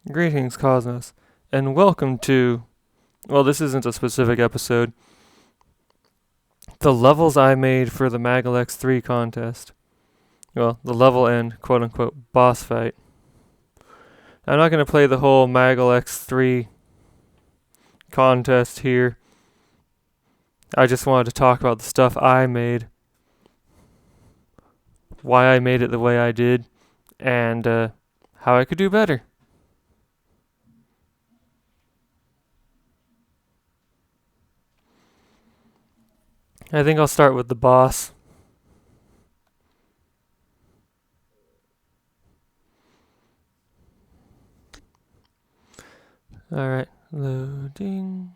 Greetings, Cosmos, and welcome to, well, this isn't a specific episode, the levels I made for the MAGLX3 contest. Well, the level and quote-unquote boss fight. I'm not going to play the whole MAGLX3 contest here. I just wanted to talk about the stuff I made, why I made it the way I did, and how I could do better. I think I'll start with the boss. Alright, loading.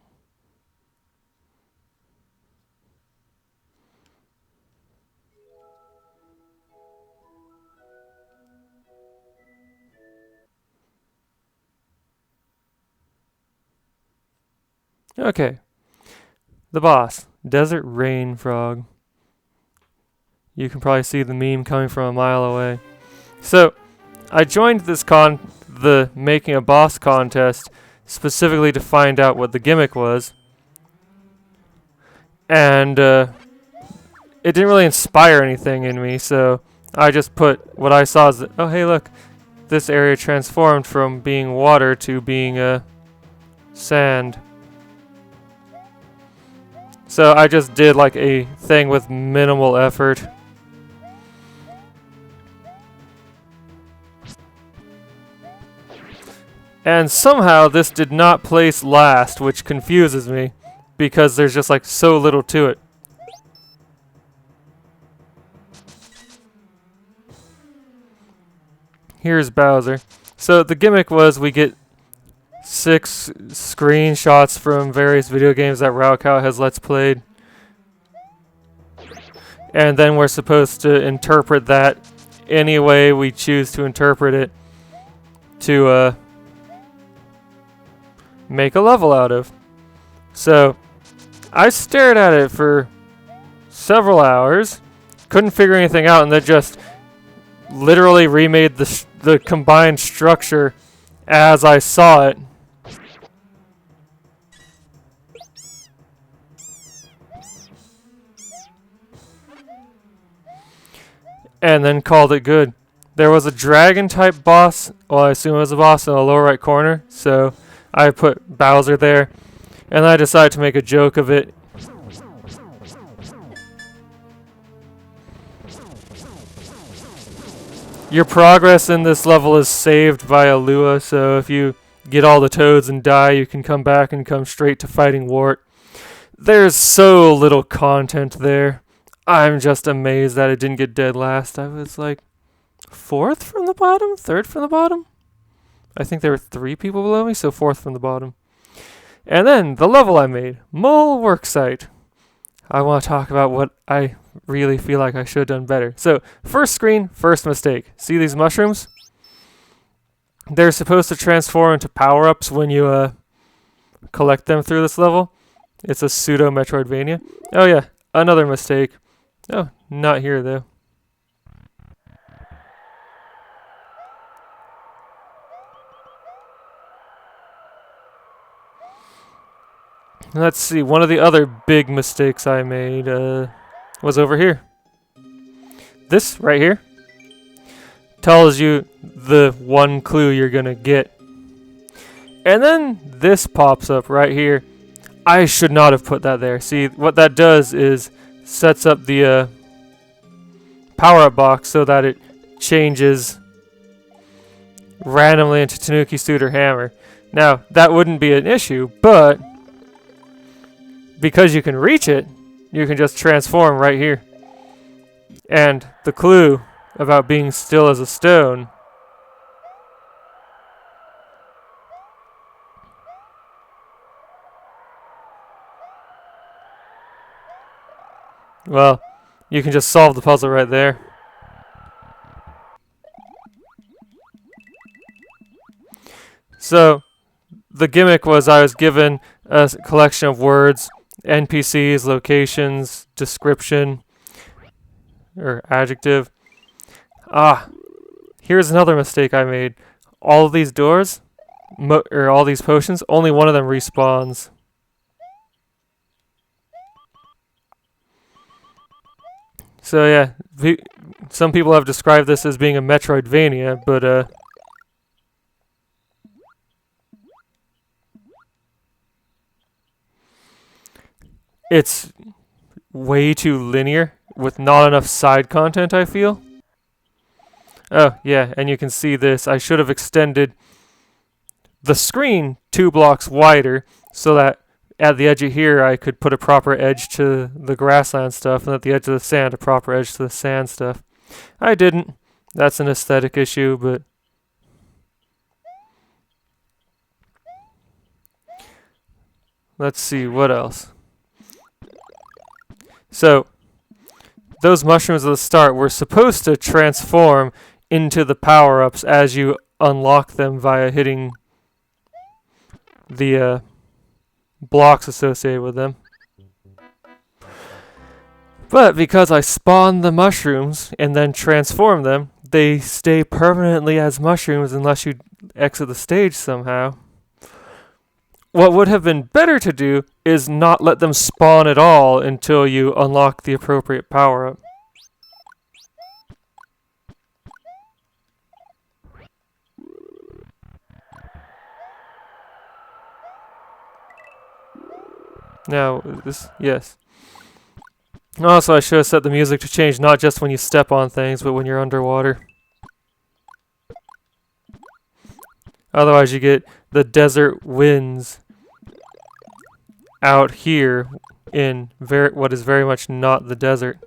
Okay, the boss, Desert Rain Frog. You can probably see the meme coming from a mile away. So, I joined the making a boss contest specifically to find out what the gimmick was. And it didn't really inspire anything in me, so I just put what I saw as, oh hey look, this area transformed from being water to being sand. So I just did like a thing with minimal effort. And somehow this did not place last, which confuses me, because there's just like so little to it. Here's Bowser. So the gimmick was we get 6 screenshots from various video games that raocow has Let's Played. And then we're supposed to interpret that any way we choose to interpret it to make a level out of. So I stared at it for several hours, couldn't figure anything out, and then just literally remade the combined structure as I saw it. And then called it good. There was a dragon type boss, well I assume it was a boss in the lower right corner, so I put Bowser there, and I decided to make a joke of it. Your progress in this level is saved via Lua, so if you get all the toads and die, you can come back and come straight to fighting Wart. There's so little content there. I'm just amazed that it didn't get dead last. I was like 4th from the bottom? 3rd from the bottom? I think there were 3 people below me, so 4th from the bottom. And then the level I made, Mole Worksite. I want to talk about what I really feel like I should have done better. So, first screen, first mistake. See these mushrooms? They're supposed to transform into power-ups when you collect them through this level. It's a pseudo Metroidvania. Oh yeah, another mistake. Oh, not here though. Let's see, one of the other big mistakes I made was over here. This right here tells you the one clue you're gonna get. And then this pops up right here. I should not have put that there. See, what that does is sets up the power-up box so that it changes randomly into Tanuki Suit or Hammer. Now, that wouldn't be an issue, but because you can reach it, you can just transform right here. And the clue about being still as a stone . Well, you can just solve the puzzle right there. So, the gimmick was I was given a collection of words, NPCs, locations, description, or adjective. Here's another mistake I made. All of these doors, or all these potions, only one of them respawns. So yeah, some people have described this as being a Metroidvania, but it's way too linear with not enough side content, I feel. Oh, yeah, and you can see this. I should have extended the screen 2 blocks wider so that at the edge of here I could put a proper edge to the grassland stuff, and at the edge of the sand a proper edge to the sand stuff. I didn't. That's an aesthetic issue, but let's see, what else? So, those mushrooms at the start were supposed to transform into the power-ups as you unlock them via hitting the blocks associated with them. But because I spawned the mushrooms and then transform them, they stay permanently as mushrooms unless you exit the stage somehow. What would have been better to do is not let them spawn at all until you unlock the appropriate power-up. Now, yes. Also, I should have set the music to change not just when you step on things, but when you're underwater. Otherwise, you get the desert winds out here in what is very much not the desert.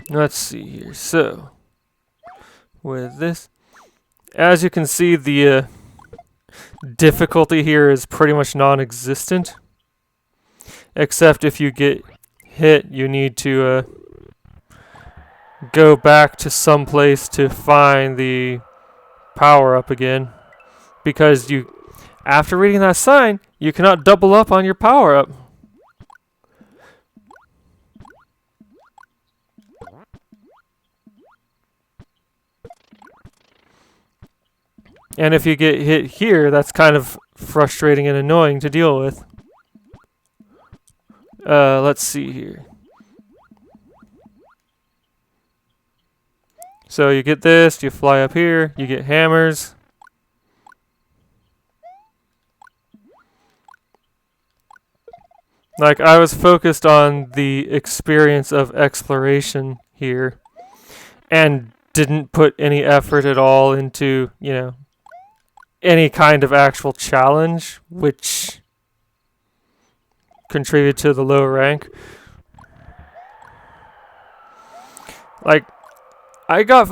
Let's see here. So, with this, as you can see, the difficulty here is pretty much non-existent, except if you get hit, you need to go back to some place to find the power up again, because after reading that sign, you cannot double up on your power up. And if you get hit here, that's kind of frustrating and annoying to deal with. Let's see here. So you get this, you fly up here, you get hammers. Like, I was focused on the experience of exploration here and didn't put any effort at all into, any kind of actual challenge, which contributed to the low rank. Like, I got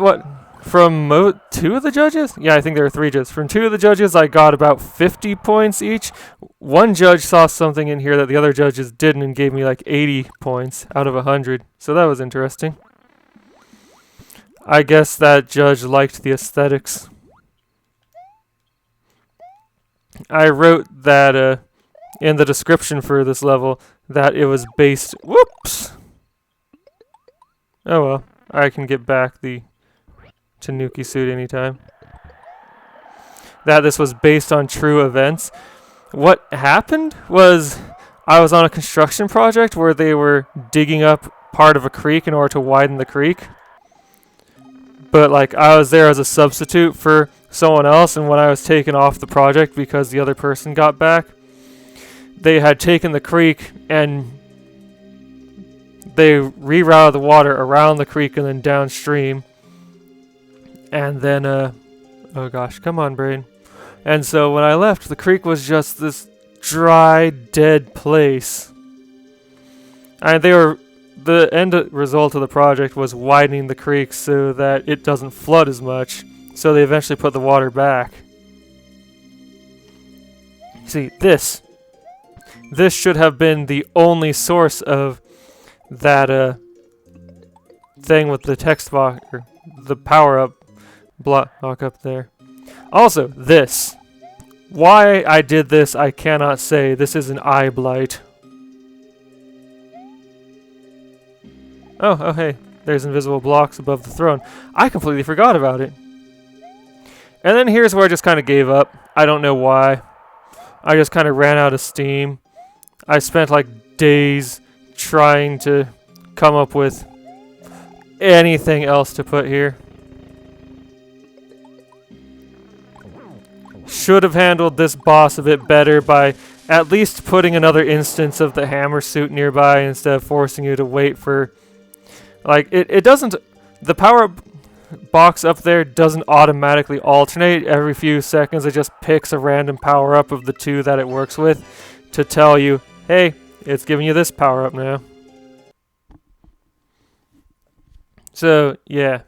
from 2 of the judges? Yeah, I think there were 3 judges. From 2 of the judges, I got about 50 points each. One judge saw something in here that the other judges didn't and gave me like 80 points out of 100. So that was interesting. I guess that judge liked the aesthetics. I wrote that in the description for this level that it was based... Whoops! Oh well, I can get back the Tanuki suit anytime. That this was based on true events. What happened was I was on a construction project where they were digging up part of a creek in order to widen the creek. But like, I was there as a substitute for someone else, and when I was taken off the project because the other person got back, they had taken the creek and they rerouted the water around the creek and then downstream. And then, oh gosh, come on, brain. And so when I left, the creek was just this dry, dead place. And the end result of the project was widening the creek so that it doesn't flood as much. So they eventually put the water back. See, this should have been the only source of that thing with the text box, or the power-up block up there. Also, this. Why I did this, I cannot say. This is an eye blight. Oh, hey. There's invisible blocks above the throne. I completely forgot about it. And then here's where I just kind of gave up. I don't know why. I just kind of ran out of steam. I spent like days trying to come up with anything else to put here. Should have handled this boss a bit better by at least putting another instance of the hammer suit nearby instead of forcing you to wait for... Like, it doesn't... The power box up there doesn't automatically alternate every few seconds. It just picks a random power-up of the two that it works with to tell you, hey, it's giving you this power-up now. So, yeah.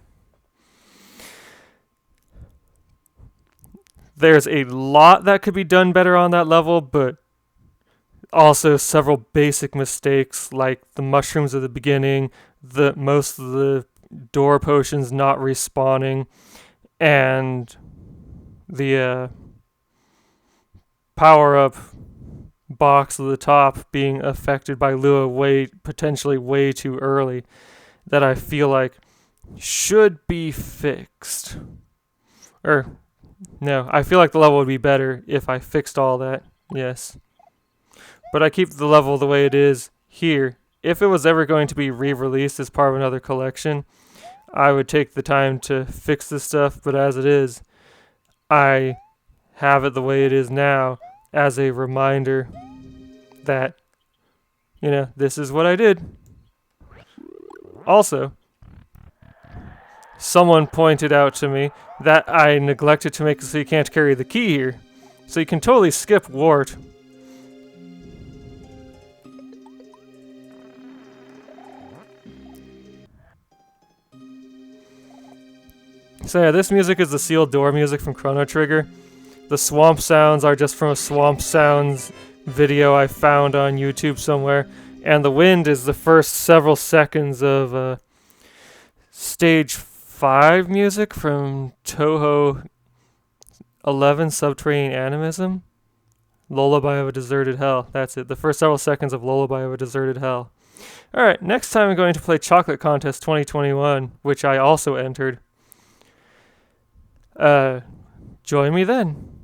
There's a lot that could be done better on that level, but also several basic mistakes like the mushrooms at the beginning, most of the door potions not respawning, and the power-up box at the top being affected by Lua potentially way too early that I feel like should be fixed. No, I feel like the level would be better if I fixed all that, yes. But I keep the level the way it is here. If it was ever going to be re-released as part of another collection, I would take the time to fix this stuff, but as it is, I have it the way it is now as a reminder that, this is what I did. Also, someone pointed out to me that I neglected to make it so you can't carry the key here. So you can totally skip Wart. So yeah, this music is the sealed door music from Chrono Trigger. The swamp sounds are just from a Swamp Sounds video I found on YouTube somewhere. And the wind is the first several seconds of Stage 5 music from Toho 11 Subterranean Animism. Lullaby of a Deserted Hell. That's it. The first several seconds of Lullaby of a Deserted Hell. Alright, next time I'm going to play Chocolate Contest 2021, which I also entered. Join me then.